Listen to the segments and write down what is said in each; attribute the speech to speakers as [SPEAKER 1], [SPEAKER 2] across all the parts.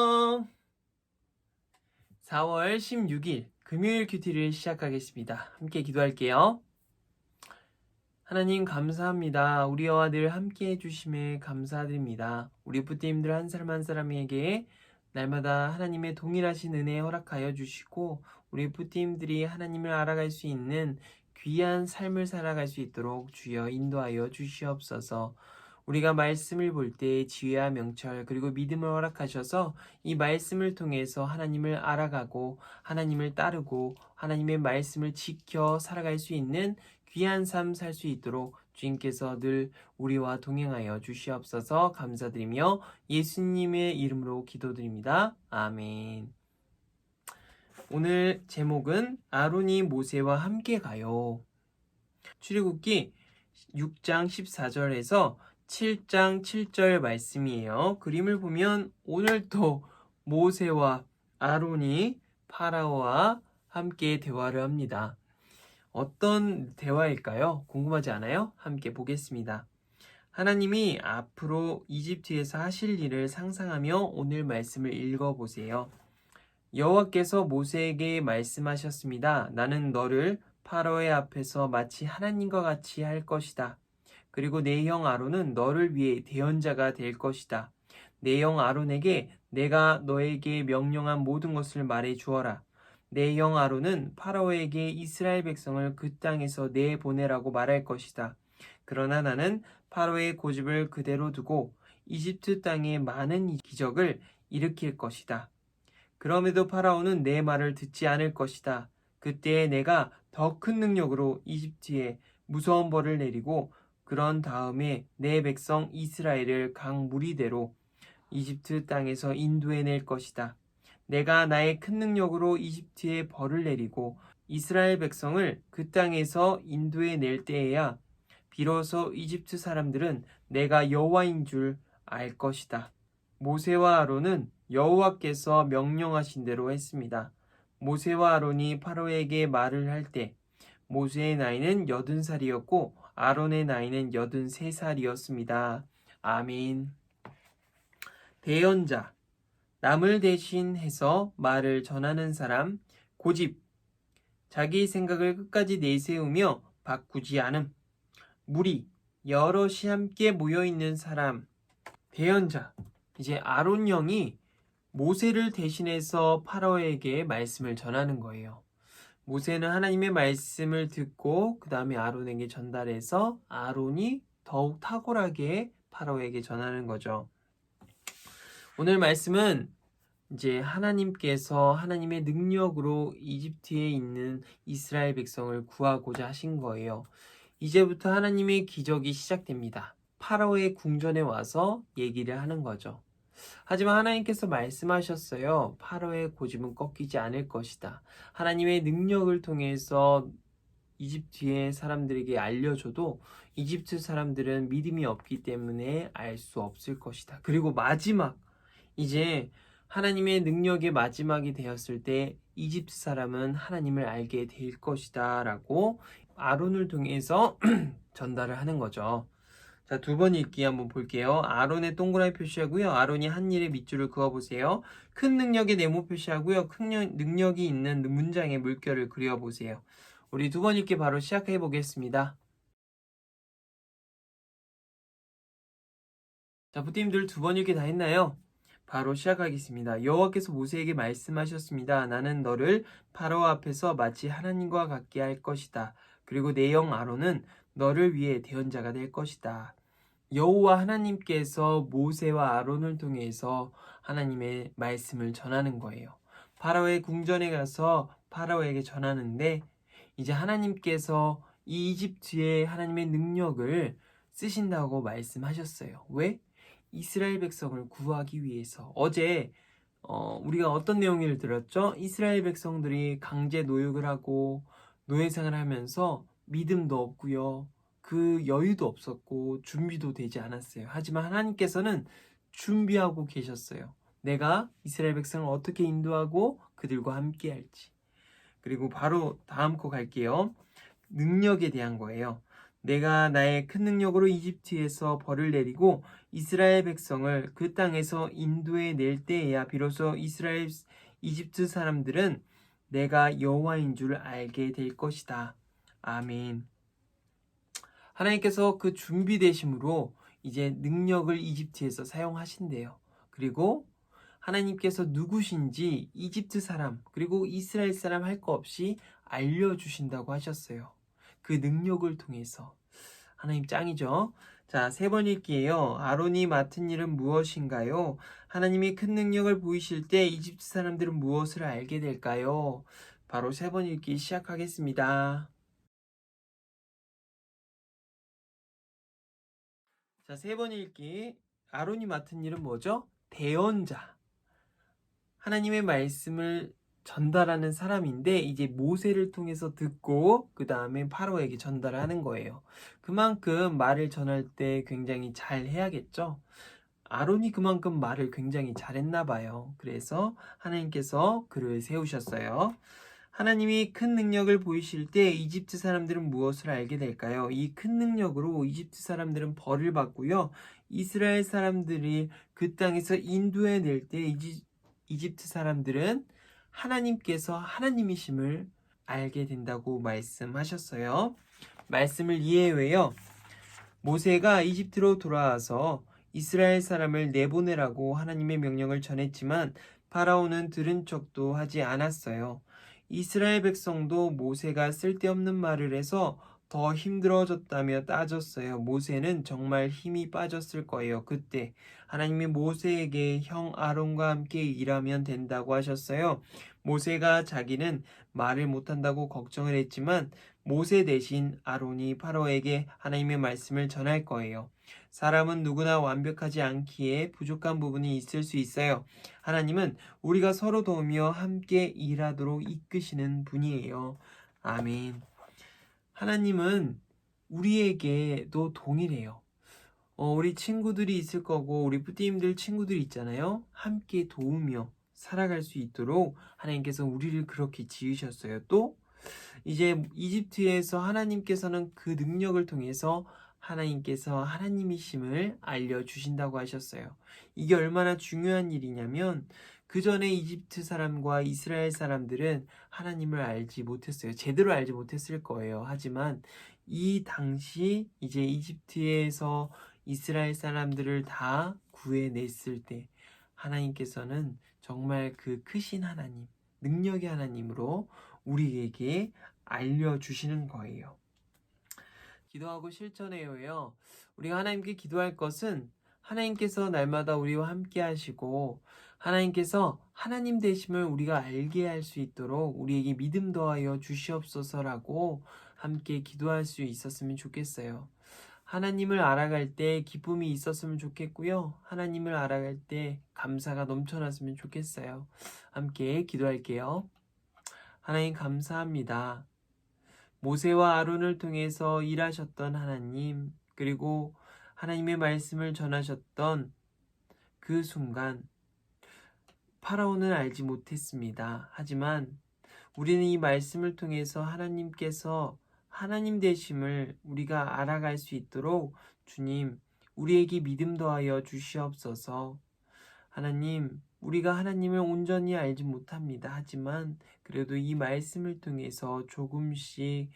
[SPEAKER 1] 안녕. 4월 16일 금요일 큐티를 시작하겠습니다. 함께 기도할게요. 하나님 감사합니다. 우리와 늘 함께 해주심에 감사드립니다. 우리 부띠님들 한 사람 한 사람에게 날마다 하나님의 동일하신 은혜 허락하여 주시고 우리 부띠님들이 하나님을 알아갈 수 있는 귀한 삶을 살아갈 수 있도록 주여 인도하여 주시옵소서. 우리가 말씀을 볼 때 지혜와 명철 그리고 믿음을 허락하셔서 이 말씀을 통해서 하나님을 알아가고 하나님을 따르고 하나님의 말씀을 지켜 살아갈 수 있는 귀한 삶 살 수 있도록 주님께서 늘 우리와 동행하여 주시옵소서. 감사드리며 예수님의 이름으로 기도드립니다. 아멘. 오늘 제목은 아론이 모세와 함께 가요. 출애굽기 6장 14절에서 7장 7절 말씀이에요. 그림을 보면 오늘도 모세와 아론이 파라오와 함께 대화를 합니다. 어떤 대화일까요? 궁금하지 않아요? 함께 보겠습니다. 하나님이 앞으로 이집트에서 하실 일을 상상하며 오늘 말씀을 읽어보세요. 여호와께서 모세에게 말씀하셨습니다. 나는 너를 파라오의 앞에서 마치 하나님과 같이 할 것이다. 그리고 내 형 아론은 너를 위해 대언자가 될 것이다. 내 형 아론에게 내가 너에게 명령한 모든 것을 말해 주어라. 내 형 아론은 파라오에게 이스라엘 백성을 그 땅에서 내보내라고 말할 것이다. 그러나 나는 파라오의 고집을 그대로 두고 이집트 땅에 많은 기적을 일으킬 것이다. 그럼에도 파라오는 내 말을 듣지 않을 것이다. 그때에 내가 더 큰 능력으로 이집트에 무서운 벌을 내리고 그런 다음에 내 백성 이스라엘을 강 무리대로 이집트 땅에서 인도해낼 것이다. 내가 나의 큰 능력으로 이집트에 벌을 내리고 이스라엘 백성을 그 땅에서 인도해낼 때에야 비로소 이집트 사람들은 내가 여호와인 줄 알 것이다. 모세와 아론은 여호와께서 명령하신 대로 했습니다. 모세와 아론이 파로에게 말을 할 때 모세의 나이는 80살이었고 아론의 나이는 83살이었습니다. 아멘. 대언자, 남을 대신해서 말을 전하는 사람, 고집, 자기 생각을 끝까지 내세우며 바꾸지 않음, 무리, 여럿이 함께 모여있는 사람, 대언자. 이제 아론 형이 모세를 대신해서 파라오에게 말씀을 전하는 거예요. 모세는 하나님의 말씀을 듣고 그 다음에 아론에게 전달해서 아론이 더욱 탁월하게 파라오에게 전하는 거죠. 오늘 말씀은 이제 하나님께서 하나님의 능력으로 이집트에 있는 이스라엘 백성을 구하고자 하신 거예요. 이제부터 하나님의 기적이 시작됩니다. 파라오의 궁전에 와서 얘기를 하는 거죠. 하지만 하나님께서 말씀하셨어요. 파라오의 고집은 꺾이지 않을 것이다. 하나님의 능력을 통해서 이집트의 사람들에게 알려줘도 이집트 사람들은 믿음이 없기 때문에 알 수 없을 것이다. 그리고 마지막, 이제 하나님의 능력의 마지막이 되었을 때 이집트 사람은 하나님을 알게 될 것이다 라고 아론을 통해서 전달을 하는 거죠. 자, 두 번 읽기 한번 볼게요. 아론의 동그라미 표시하고요. 아론이 한 일에 밑줄을 그어보세요. 큰 능력의 네모 표시하고요. 큰 능력이 있는 문장의 물결을 그려보세요. 우리 두 번 읽기 바로 시작해 보겠습니다. 자, 부팀들 두 번 읽기 다 했나요? 바로 시작하겠습니다. 여호와께서 모세에게 말씀하셨습니다. 나는 너를 파라오 앞에서 마치 하나님과 같게 할 것이다. 그리고 내 형 아론은 너를 위해 대언자가 될 것이다. 여호와 하나님께서 모세와 아론을 통해서 하나님의 말씀을 전하는 거예요. 파라오의 궁전에 가서 파라오에게 전하는데 이제 하나님께서 이 이집트에 하나님의 능력을 쓰신다고 말씀하셨어요. 왜? 이스라엘 백성을 구하기 위해서. 어제 우리가 어떤 내용을 들었죠? 이스라엘 백성들이 강제 노역을 하고 노예생활을 하면서 믿음도 없고요. 그 여유도 없었고 준비도 되지 않았어요. 하지만 하나님께서는 준비하고 계셨어요. 내가 이스라엘 백성을 어떻게 인도하고 그들과 함께 할지. 그리고 바로 다음 거 갈게요. 능력에 대한 거예요. 내가 나의 큰 능력으로 이집트에서 벌을 내리고 이스라엘 백성을 그 땅에서 인도해 낼 때에야 비로소 이집트 사람들은 내가 여호와인 줄 알게 될 것이다. 아멘. 하나님께서 그 준비되심으로 이제 능력을 이집트에서 사용하신대요. 그리고 하나님께서 누구신지 이집트 사람 그리고 이스라엘 사람 할 거 없이 알려주신다고 하셨어요. 그 능력을 통해서. 하나님 짱이죠. 자, 3번 읽기예요. 아론이 맡은 일은 무엇인가요? 하나님이 큰 능력을 보이실 때 이집트 사람들은 무엇을 알게 될까요? 바로 3번 읽기 시작하겠습니다. 자, 3번 읽기. 아론이 맡은 일은 뭐죠? 대언자. 하나님의 말씀을 전달하는 사람인데 이제 모세를 통해서 듣고 그 다음에 파로에게 전달하는 거예요. 그만큼 말을 전할 때 굉장히 잘 해야겠죠. 아론이 그만큼 말을 굉장히 잘했나 봐요. 그래서 하나님께서 그를 세우셨어요. 하나님이 큰 능력을 보이실 때 이집트 사람들은 무엇을 알게 될까요? 이 큰 능력으로 이집트 사람들은 벌을 받고요. 이스라엘 사람들이 그 땅에서 인도해 낼 때 이집트 사람들은 하나님께서 하나님이심을 알게 된다고 말씀하셨어요. 말씀을 이해해요. 모세가 이집트로 돌아와서 이스라엘 사람을 내보내라고 하나님의 명령을 전했지만 파라오는 들은 척도 하지 않았어요. 이스라엘 백성도 모세가 쓸데없는 말을 해서 더 힘들어졌다며 따졌어요. 모세는 정말 힘이 빠졌을 거예요. 그때 하나님이 모세에게 형 아론과 함께 일하면 된다고 하셨어요. 모세가 자기는 말을 못한다고 걱정을 했지만 모세 대신 아론이 파로에게 하나님의 말씀을 전할 거예요. 사람은 누구나 완벽하지 않기에 부족한 부분이 있을 수 있어요. 하나님은 우리가 서로 도우며 함께 일하도록 이끄시는 분이에요. 아멘. 하나님은 우리에게도 동일해요. 우리 친구들이 있을 거고 우리 뿌띠님들 친구들이 있잖아요. 함께 도우며 살아갈 수 있도록 하나님께서 우리를 그렇게 지으셨어요. 또 이제 이집트에서 하나님께서는 그 능력을 통해서 하나님께서 하나님이심을 알려주신다고 하셨어요. 이게 얼마나 중요한 일이냐면 그 전에 이집트 사람과 이스라엘 사람들은 하나님을 알지 못했어요. 제대로 알지 못했을 거예요. 하지만 이 당시 이제 이집트에서 이스라엘 사람들을 다 구해냈을 때 하나님께서는 정말 그 크신 하나님, 능력의 하나님으로 우리에게 알려주시는 거예요. 기도하고 실천해요요. 우리가 하나님께 기도할 것은 하나님께서 날마다 우리와 함께 하시고 하나님께서 하나님 되심을 우리가 알게 할 수 있도록 우리에게 믿음 더하여 주시옵소서라고 함께 기도할 수 있었으면 좋겠어요. 하나님을 알아갈 때 기쁨이 있었으면 좋겠고요. 하나님을 알아갈 때 감사가 넘쳐났으면 좋겠어요. 함께 기도할게요. 하나님 감사합니다. 모세와 아론을 통해서 일하셨던 하나님, 그리고 하나님의 말씀을 전하셨던 그 순간 파라오는 알지 못했습니다. 하지만 우리는 이 말씀을 통해서 하나님께서 하나님 되심을 우리가 알아갈 수 있도록 주님, 우리에게 믿음 더하여 주시옵소서. 하나님, 우리가 하나님을 온전히 알지 못합니다. 하지만 그래도 이 말씀을 통해서 조금씩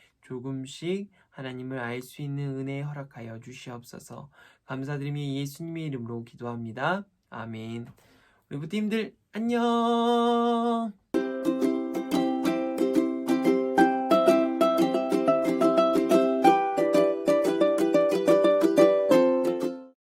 [SPEAKER 1] 하나님을 알 수 있는 은혜 허락하여 주시옵소서. 감사드리며 예수님의 이름으로 기도합니다. 아멘. 우리 부팀들 안녕.